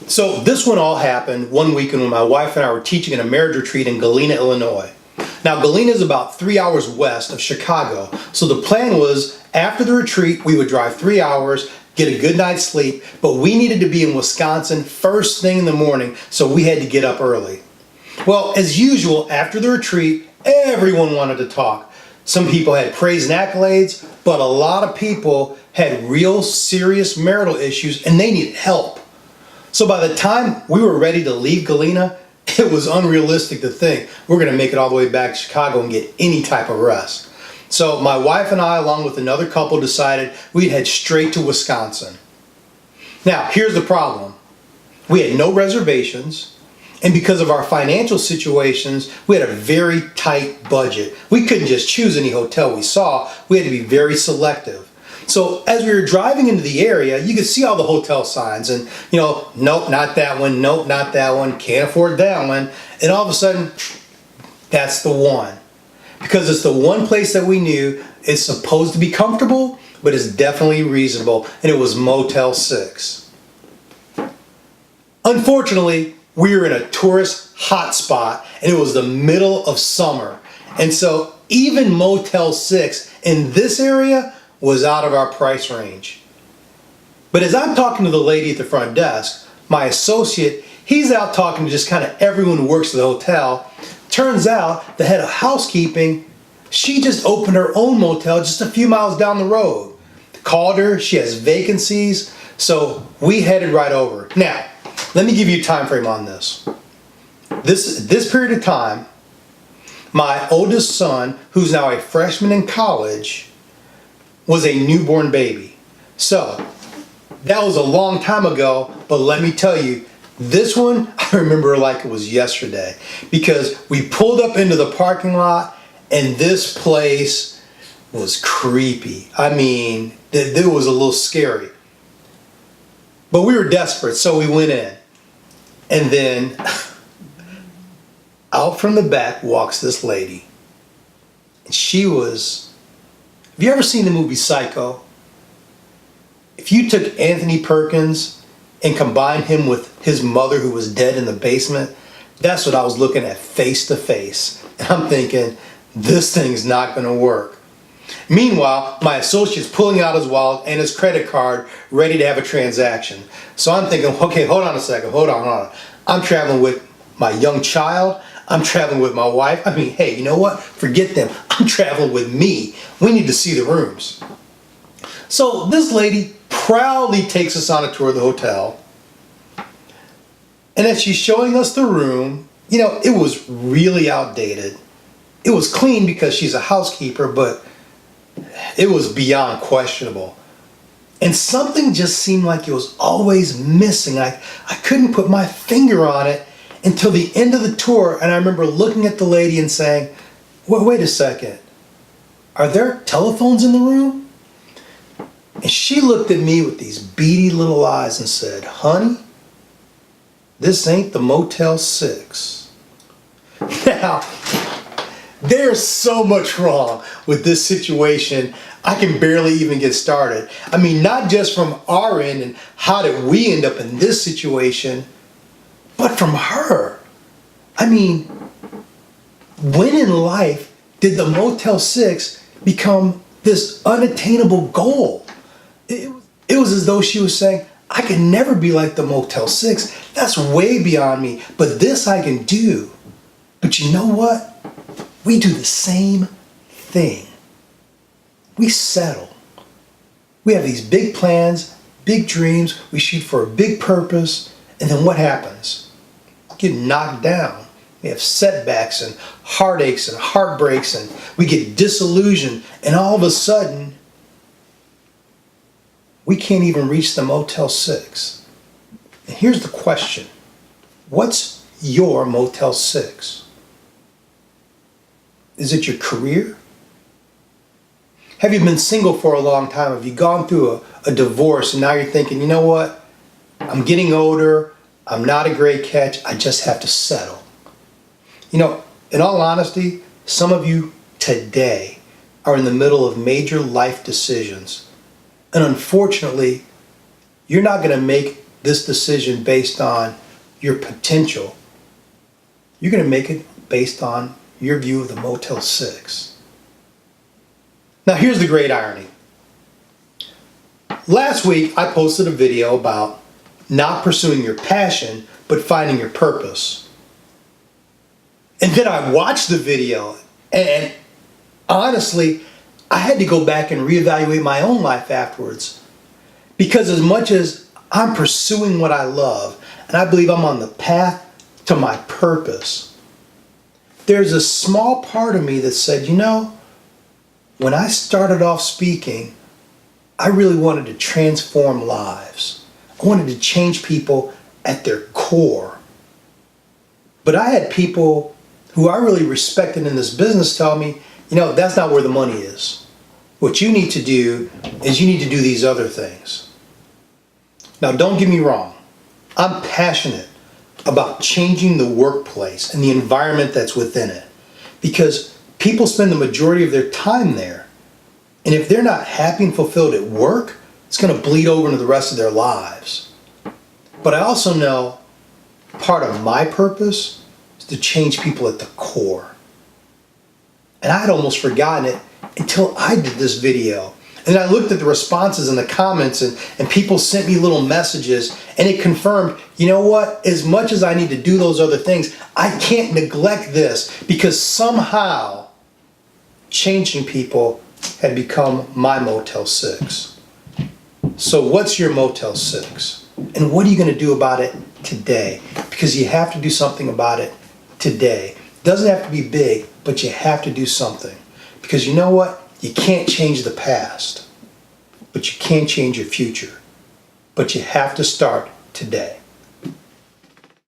So this one all happened one weekend when my wife and I were teaching at a marriage retreat in Galena, Illinois. Now Galena is about 3 hours west of Chicago, so the plan was after the retreat we would drive 3 hours, get a good night's sleep, but we needed to be in Wisconsin first thing in the morning, so we had to get up early. Well, as usual, after the retreat, everyone wanted to talk. Some people had praise and accolades, but a lot of people had real serious marital issues and they needed help. So by the time we were ready to leave Galena, it was unrealistic to think we're going to make it all the way back to Chicago and get any type of rest. So my wife and I, along with another couple, decided we'd head straight to Wisconsin. Now, here's the problem. We had no reservations, and because of our financial situations, we had a very tight budget. We couldn't just choose any hotel we saw. We had to be very selective. So as we were driving into the area, you could see all the hotel signs and, nope, not that one, nope, not that one, can't afford that one. And all of a sudden, that's the one. Because it's the one place that we knew is supposed to be comfortable, but it's definitely reasonable, and it was Motel 6. Unfortunately, we were in a tourist hotspot, and it was the middle of summer. And so even Motel 6 in this area was out of our price range. But as I'm talking to the lady at the front desk, my associate, he's out talking to just kind of everyone who works at the hotel. Turns out the head of housekeeping, she just opened her own motel just a few miles down the road. Called her, she has vacancies, so we headed right over. Now, let me give you a time frame on this. This period of time, my oldest son, who's now a freshman in college, was a newborn baby. So that was a long time ago, but let me tell you, this one I remember like it was yesterday, because we pulled up into the parking lot and this place was creepy. I mean, it was a little scary. But we were desperate, so we went in. And then out from the back walks this lady. And she was... Have you ever seen the movie Psycho? If you took Anthony Perkins and combined him with his mother who was dead in the basement, that's what I was looking at face to face. And I'm thinking, this thing's not going to work. Meanwhile, my associate's pulling out his wallet and his credit card ready to have a transaction. So I'm thinking, okay, hold on a second, hold on. I'm traveling with my young child. I'm traveling with my wife. I mean, hey, you know what? Forget them. I'm traveling with me. We need to see the rooms. So this lady proudly takes us on a tour of the hotel. And as she's showing us the room, it was really outdated. It was clean because she's a housekeeper, but it was beyond questionable. And something just seemed like it was always missing. I couldn't put my finger on it until the end of the tour, and I remember looking at the lady and saying, well, wait a second, are there telephones in the room? And she looked at me with these beady little eyes and said, honey, this ain't the Motel 6. Now, there's so much wrong with this situation, I can barely even get started. I mean, not just from our end and how did we end up in this situation, but from her. I mean, when in life did the Motel 6 become this unattainable goal? It was as though she was saying, I can never be like the Motel 6. That's way beyond me. But this I can do. But you know what? We do the same thing. We settle. We have these big plans, big dreams. We shoot for a big purpose. And then what happens? Get knocked down. We have setbacks and heartaches and heartbreaks, and we get disillusioned, and all of a sudden we can't even reach the Motel 6. And here's the question. What's your Motel 6? Is it your career? Have you been single for a long time? Have you gone through a divorce and now you're thinking, you know what? I'm getting older. I'm not a great catch. I just have to settle. In all honesty, some of you today are in the middle of major life decisions. And unfortunately, you're not going to make this decision based on your potential, you're going to make it based on your view of the Motel 6. Now here's the great irony. Last week I posted a video about not pursuing your passion, but finding your purpose. And then I watched the video, and honestly, I had to go back and reevaluate my own life afterwards. Because as much as I'm pursuing what I love, and I believe I'm on the path to my purpose, there's a small part of me that said, you know, when I started off speaking, I really wanted to transform lives. I wanted to change people at their core. But I had people who I really respected in this business tell me, you know, that's not where the money is. What you need to do is you need to do these other things. Now, don't get me wrong. I'm passionate about changing the workplace and the environment that's within it, because people spend the majority of their time there. And if they're not happy and fulfilled at work, it's going to bleed over into the rest of their lives. But I also know part of my purpose is to change people at the core. And I had almost forgotten it until I did this video. And I looked at the responses and the comments, and people sent me little messages, and it confirmed, you know what, as much as I need to do those other things, I can't neglect this, because somehow changing people had become my Motel 6. So what's your Motel 6? And what are you going to do about it today? Because you have to do something about it today. It doesn't have to be big, but you have to do something. Because you know what? You can't change the past, but you can change your future. But you have to start today.